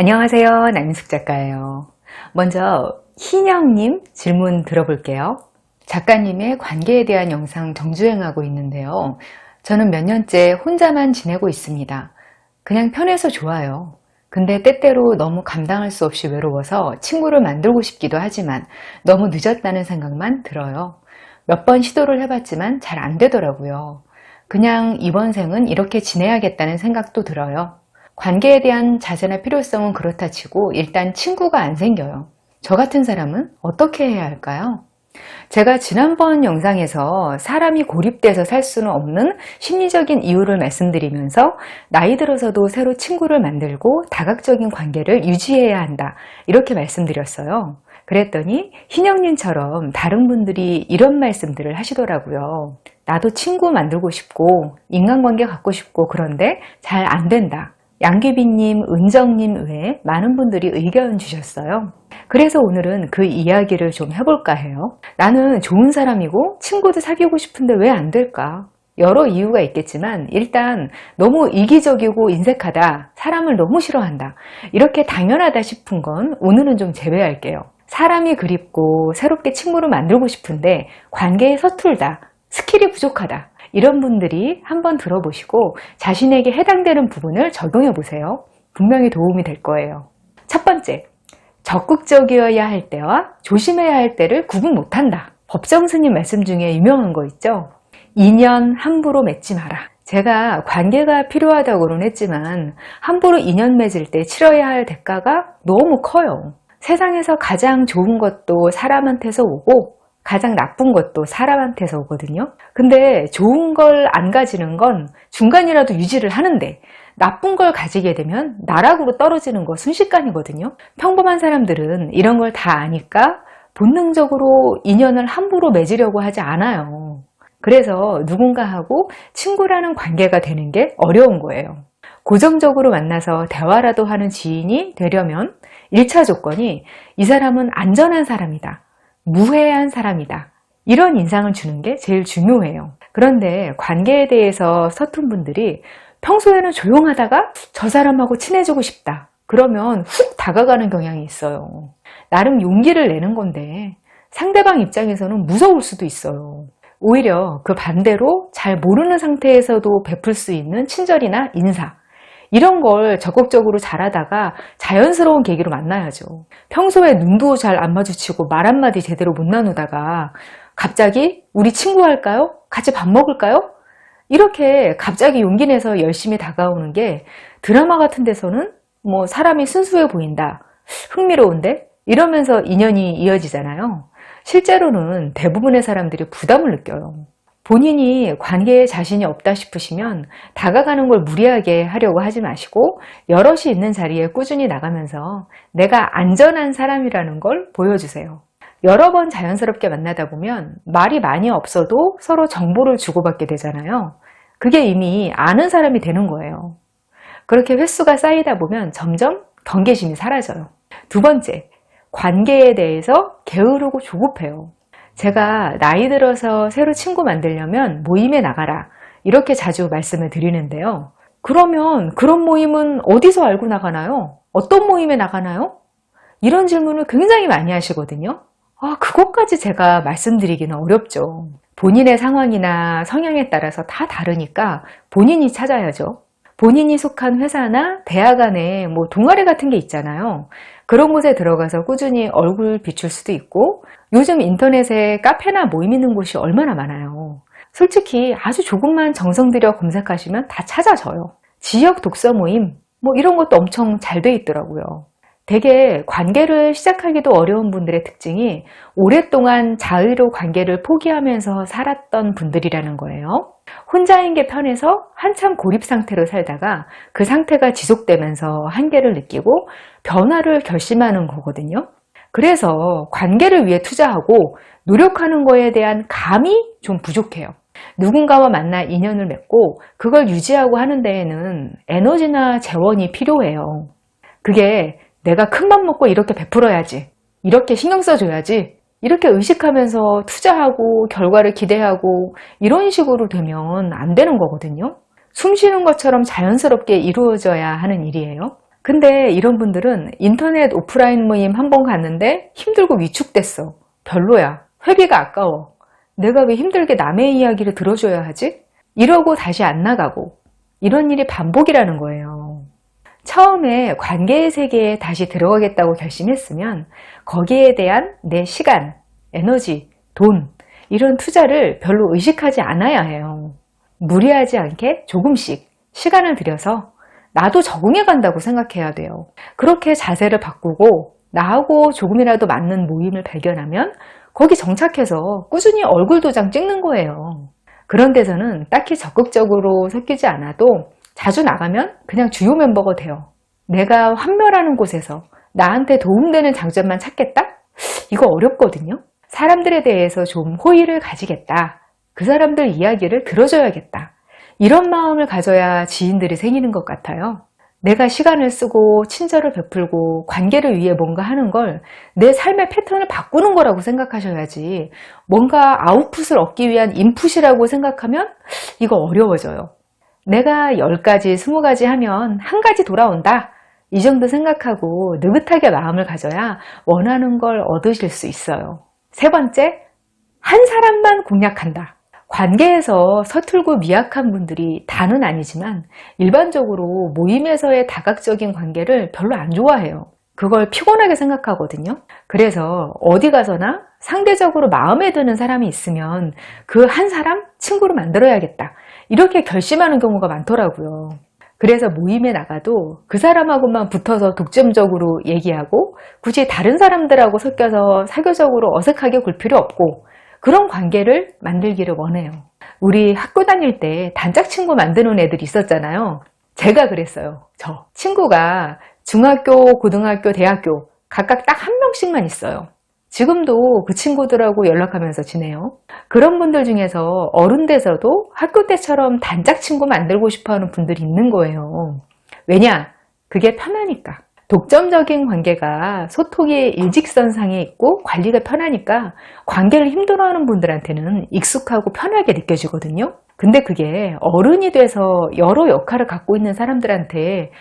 안녕하세요. 남인숙 작가예요. 먼저 희영님 질문 들어볼게요. 작가님의 관계에 대한 영상 정주행하고 있는데요. 저는 몇 년째 혼자만 지내고 있습니다. 그냥 편해서 좋아요. 근데 때때로 너무 감당할 수 없이 외로워서 친구를 만들고 싶기도 하지만 너무 늦었다는 생각만 들어요. 몇 번 시도를 해봤지만 잘 안 되더라고요. 그냥 이번 생은 이렇게 지내야겠다는 생각도 들어요. 관계에 대한 자세나 필요성은 그렇다 치고 일단 친구가 안 생겨요. 저 같은 사람은 어떻게 해야 할까요? 제가 지난번 영상에서 사람이 고립돼서 살 수는 없는 심리적인 이유를 말씀드리면서 나이 들어서도 새로 친구를 만들고 다각적인 관계를 유지해야 한다 이렇게 말씀드렸어요. 그랬더니 희영님처럼 다른 분들이 이런 말씀들을 하시더라고요. 나도 친구 만들고 싶고 인간관계 갖고 싶고 그런데 잘 안 된다. 양귀비님, 은정님 외에 많은 분들이 의견 주셨어요. 그래서 오늘은 그 이야기를 좀 해볼까 해요. 나는 좋은 사람이고 친구도 사귀고 싶은데 왜 안 될까? 여러 이유가 있겠지만 일단 너무 이기적이고 인색하다, 사람을 너무 싫어한다 이렇게 당연하다 싶은 건 오늘은 좀 제외할게요. 사람이 그립고 새롭게 친구를 만들고 싶은데 관계에 서툴다, 스킬이 부족하다 이런 분들이 한번 들어보시고 자신에게 해당되는 부분을 적용해 보세요. 분명히 도움이 될 거예요. 첫 번째, 적극적이어야 할 때와 조심해야 할 때를 구분 못한다. 법정 스님 말씀 중에 유명한 거 있죠. 인연 함부로 맺지 마라. 제가 관계가 필요하다고는 했지만 함부로 인연 맺을 때 치러야 할 대가가 너무 커요. 세상에서 가장 좋은 것도 사람한테서 오고 가장 나쁜 것도 사람한테서 오거든요. 근데 좋은 걸 안 가지는 건 중간이라도 유지를 하는데 나쁜 걸 가지게 되면 나락으로 떨어지는 거 순식간이거든요. 평범한 사람들은 이런 걸 다 아니까 본능적으로 인연을 함부로 맺으려고 하지 않아요. 그래서 누군가하고 친구라는 관계가 되는 게 어려운 거예요. 고정적으로 만나서 대화라도 하는 지인이 되려면 1차 조건이 이 사람은 안전한 사람이다. 무해한 사람이다. 이런 인상을 주는 게 제일 중요해요. 그런데 관계에 대해서 서툰 분들이 평소에는 조용하다가 저 사람하고 친해지고 싶다. 그러면 훅 다가가는 경향이 있어요. 나름 용기를 내는 건데 상대방 입장에서는 무서울 수도 있어요. 오히려 그 반대로 잘 모르는 상태에서도 베풀 수 있는 친절이나 인사 이런 걸 적극적으로 잘하다가 자연스러운 계기로 만나야죠. 평소에 눈도 잘 안 마주치고 말 한마디 제대로 못 나누다가 갑자기 우리 친구 할까요? 같이 밥 먹을까요? 이렇게 갑자기 용기 내서 열심히 다가오는 게 드라마 같은 데서는 뭐 사람이 순수해 보인다, 흥미로운데? 이러면서 인연이 이어지잖아요. 실제로는 대부분의 사람들이 부담을 느껴요. 본인이 관계에 자신이 없다 싶으시면 다가가는 걸 무리하게 하려고 하지 마시고 여럿이 있는 자리에 꾸준히 나가면서 내가 안전한 사람이라는 걸 보여주세요. 여러 번 자연스럽게 만나다 보면 말이 많이 없어도 서로 정보를 주고받게 되잖아요. 그게 이미 아는 사람이 되는 거예요. 그렇게 횟수가 쌓이다 보면 점점 경계심이 사라져요. 두 번째, 관계에 대해서 게으르고 조급해요. 제가 나이 들어서 새로 친구 만들려면 모임에 나가라 이렇게 자주 말씀을 드리는데요. 그러면 그런 모임은 어디서 알고 나가나요? 어떤 모임에 나가나요? 이런 질문을 굉장히 많이 하시거든요. 그것까지 제가 말씀드리기는 어렵죠. 본인의 상황이나 성향에 따라서 다 다르니까 본인이 찾아야죠. 본인이 속한 회사나 대학 안에 뭐 동아리 같은 게 있잖아요. 그런 곳에 들어가서 꾸준히 얼굴 비출 수도 있고 요즘 인터넷에 카페나 모임 있는 곳이 얼마나 많아요. 솔직히 아주 조금만 정성 들여 검색하시면 다 찾아져요. 지역 독서 모임 뭐 이런 것도 엄청 잘 돼 있더라고요. 되게 관계를 시작하기도 어려운 분들의 특징이 오랫동안 자의로 관계를 포기하면서 살았던 분들이라는 거예요. 혼자인 게 편해서 한참 고립 상태로 살다가 그 상태가 지속되면서 한계를 느끼고 변화를 결심하는 거거든요. 그래서 관계를 위해 투자하고 노력하는 거에 대한 감이 좀 부족해요. 누군가와 만나 인연을 맺고 그걸 유지하고 하는 데에는 에너지나 재원이 필요해요. 그게 내가 큰맘 먹고 이렇게 베풀어야지, 이렇게 신경 써줘야지 이렇게 의식하면서 투자하고 결과를 기대하고 이런 식으로 되면 안 되는 거거든요. 숨 쉬는 것처럼 자연스럽게 이루어져야 하는 일이에요. 근데 이런 분들은 인터넷 오프라인 모임 한 번 갔는데 힘들고 위축됐어. 별로야. 회비가 아까워. 내가 왜 힘들게 남의 이야기를 들어줘야 하지? 이러고 다시 안 나가고. 이런 일이 반복이라는 거예요. 처음에 관계의 세계에 다시 들어가겠다고 결심했으면 거기에 대한 내 시간, 에너지, 돈 이런 투자를 별로 의식하지 않아야 해요. 무리하지 않게 조금씩 시간을 들여서 나도 적응해 간다고 생각해야 돼요. 그렇게 자세를 바꾸고 나하고 조금이라도 맞는 모임을 발견하면 거기 정착해서 꾸준히 얼굴 도장 찍는 거예요. 그런 데서는 딱히 적극적으로 섞이지 않아도 자주 나가면 그냥 주요 멤버가 돼요. 내가 환멸하는 곳에서 나한테 도움되는 장점만 찾겠다? 이거 어렵거든요. 사람들에 대해서 좀 호의를 가지겠다. 그 사람들 이야기를 들어줘야겠다. 이런 마음을 가져야 지인들이 생기는 것 같아요. 내가 시간을 쓰고 친절을 베풀고 관계를 위해 뭔가 하는 걸 내 삶의 패턴을 바꾸는 거라고 생각하셔야지 뭔가 아웃풋을 얻기 위한 인풋이라고 생각하면 이거 어려워져요. 내가 10가지, 20가지 하면 한 가지 돌아온다. 이 정도 생각하고 느긋하게 마음을 가져야 원하는 걸 얻으실 수 있어요. 세 번째, 한 사람만 공략한다. 관계에서 서툴고 미약한 분들이 다는 아니지만 일반적으로 모임에서의 다각적인 관계를 별로 안 좋아해요. 그걸 피곤하게 생각하거든요. 그래서 어디 가서나 상대적으로 마음에 드는 사람이 있으면 그 한 사람 친구로 만들어야겠다. 이렇게 결심하는 경우가 많더라고요. 그래서 모임에 나가도 그 사람하고만 붙어서 독점적으로 얘기하고 굳이 다른 사람들하고 섞여서 사교적으로 어색하게 굴 필요 없고 그런 관계를 만들기를 원해요. 우리 학교 다닐 때 단짝 친구 만드는 애들이 있었잖아요. 제가 그랬어요. 저 친구가 중학교, 고등학교, 대학교 각각 딱 한 명씩만 있어요. 지금도 그 친구들하고 연락하면서 지내요. 그런 분들 중에서 어른 돼서도 학교 때처럼 단짝 친구 만들고 싶어하는 분들이 있는 거예요. 왜냐? 그게 편하니까. 독점적인 관계가 소통의 일직선상에 있고 관리가 편하니까 관계를 힘들어하는 분들한테는 익숙하고 편하게 느껴지거든요. 근데 그게 어른이 돼서 여러 역할을 갖고 있는 사람들한테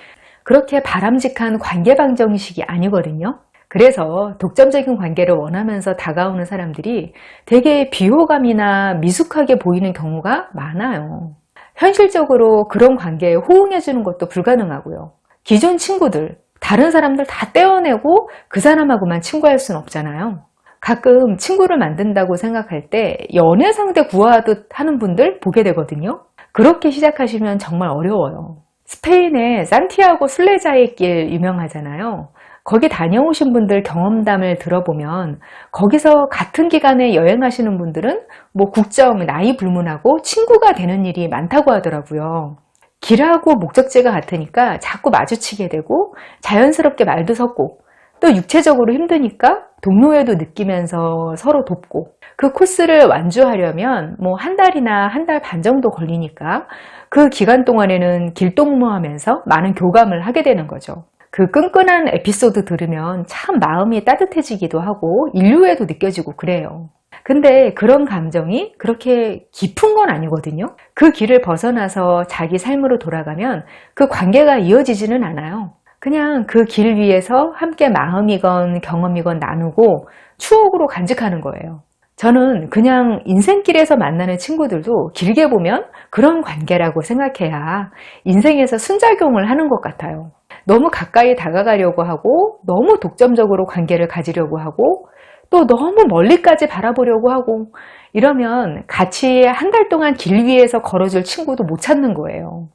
그렇게 바람직한 관계 방정식이 아니거든요. 그래서 독점적인 관계를 원하면서 다가오는 사람들이 되게 비호감이나 미숙하게 보이는 경우가 많아요. 현실적으로 그런 관계에 호응해주는 것도 불가능하고요. 기존 친구들, 다른 사람들 다 떼어내고 그 사람하고만 친구할 수는 없잖아요. 가끔 친구를 만든다고 생각할 때 연애 상대 구하듯 하는 분들 보게 되거든요. 그렇게 시작하시면 정말 어려워요. 스페인의 산티아고 순례자의 길 유명하잖아요. 거기 다녀오신 분들 경험담을 들어보면 거기서 같은 기간에 여행하시는 분들은 뭐 국적, 나이 불문하고 친구가 되는 일이 많다고 하더라고요. 길하고 목적지가 같으니까 자꾸 마주치게 되고 자연스럽게 말도 섞고 또 육체적으로 힘드니까 동료애도 느끼면서 서로 돕고 그 코스를 완주하려면 뭐 한 달이나 한 달 반 정도 걸리니까 그 기간 동안에는 길동무하면서 많은 교감을 하게 되는 거죠. 그 끈끈한 에피소드 들으면 참 마음이 따뜻해지기도 하고 인류애도 느껴지고 그래요. 근데 그런 감정이 그렇게 깊은 건 아니거든요. 그 길을 벗어나서 자기 삶으로 돌아가면 그 관계가 이어지지는 않아요. 그냥 그 길 위에서 함께 마음이건 경험이건 나누고 추억으로 간직하는 거예요. 저는 그냥 인생길에서 만나는 친구들도 길게 보면 그런 관계라고 생각해야 인생에서 순작용을 하는 것 같아요. 너무 가까이 다가가려고 하고 너무 독점적으로 관계를 가지려고 하고 또 너무 멀리까지 바라보려고 하고 이러면 같이 한 달 동안 길 위에서 걸어줄 친구도 못 찾는 거예요.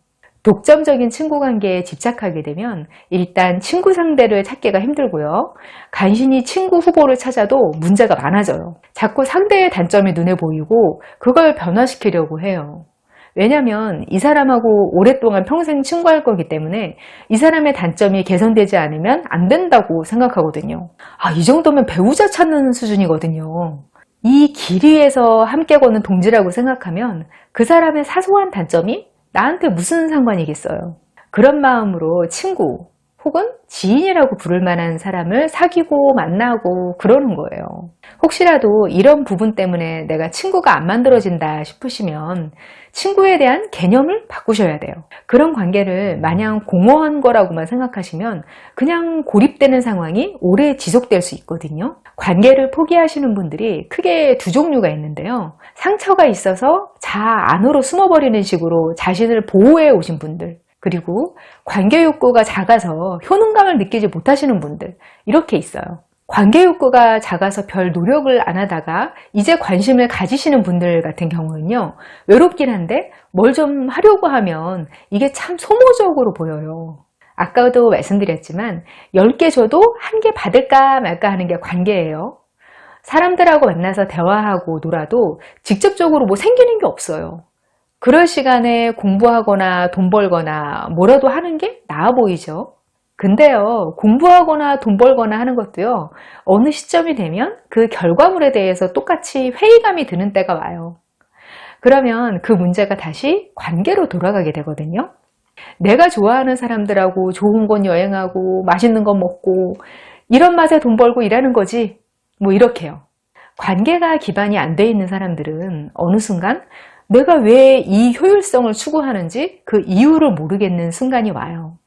독점적인 친구 관계에 집착하게 되면 일단 친구 상대를 찾기가 힘들고요. 간신히 친구 후보를 찾아도 문제가 많아져요. 자꾸 상대의 단점이 눈에 보이고 그걸 변화시키려고 해요. 왜냐면 이 사람하고 오랫동안 평생 친구할 거기 때문에 이 사람의 단점이 개선되지 않으면 안 된다고 생각하거든요. 이 정도면 배우자 찾는 수준이거든요. 이 길 위에서 함께 걷는 동지라고 생각하면 그 사람의 사소한 단점이 나한테 무슨 상관이겠어요. 그런 마음으로 친구 혹은 지인이라고 부를 만한 사람을 사귀고 만나고 그러는 거예요. 혹시라도 이런 부분 때문에 내가 친구가 안 만들어진다 싶으시면 친구에 대한 개념을 바꾸셔야 돼요. 그런 관계를 마냥 공허한 거라고만 생각하시면 그냥 고립되는 상황이 오래 지속될 수 있거든요. 관계를 포기하시는 분들이 크게 두 종류가 있는데요. 상처가 있어서 자아 안으로 숨어버리는 식으로 자신을 보호해 오신 분들, 그리고 관계 욕구가 작아서 효능감을 느끼지 못하시는 분들, 이렇게 있어요. 관계 욕구가 작아서 별 노력을 안 하다가 이제 관심을 가지시는 분들 같은 경우는요, 외롭긴 한데 뭘 좀 하려고 하면 이게 참 소모적으로 보여요. 아까도 말씀드렸지만 10개 줘도 1개 받을까 말까 하는 게 관계예요. 사람들하고 만나서 대화하고 놀아도 직접적으로 뭐 생기는 게 없어요. 그럴 시간에 공부하거나 돈 벌거나 뭐라도 하는 게 나아 보이죠. 근데요, 공부하거나 돈 벌거나 하는 것도요, 어느 시점이 되면 그 결과물에 대해서 똑같이 회의감이 드는 때가 와요. 그러면 그 문제가 다시 관계로 돌아가게 되거든요. 내가 좋아하는 사람들하고 좋은 곳 여행하고 맛있는 거 먹고 이런 맛에 돈 벌고 일하는 거지, 뭐 이렇게요. 관계가 기반이 안 돼 있는 사람들은 어느 순간 내가 왜 이 효율성을 추구하는지 그 이유를 모르겠는 순간이 와요.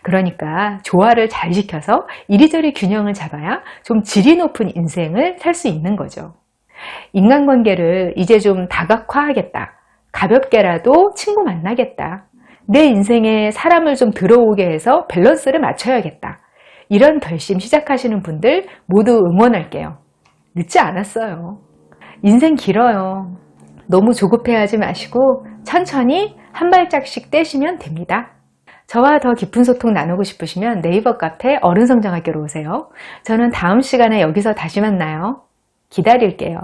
그러니까 조화를 잘 지켜서 이리저리 균형을 잡아야 좀 질이 높은 인생을 살 수 있는 거죠. 인간관계를 이제 좀 다각화하겠다. 가볍게라도 친구 만나겠다. 내 인생에 사람을 좀 들어오게 해서 밸런스를 맞춰야겠다. 이런 결심 시작하시는 분들 모두 응원할게요. 늦지 않았어요. 인생 길어요. 너무 조급해하지 마시고 천천히 한 발짝씩 떼시면 됩니다. 저와 더 깊은 소통 나누고 싶으시면 네이버 카페 어른성장학교로 오세요. 저는 다음 시간에 여기서 다시 만나요. 기다릴게요.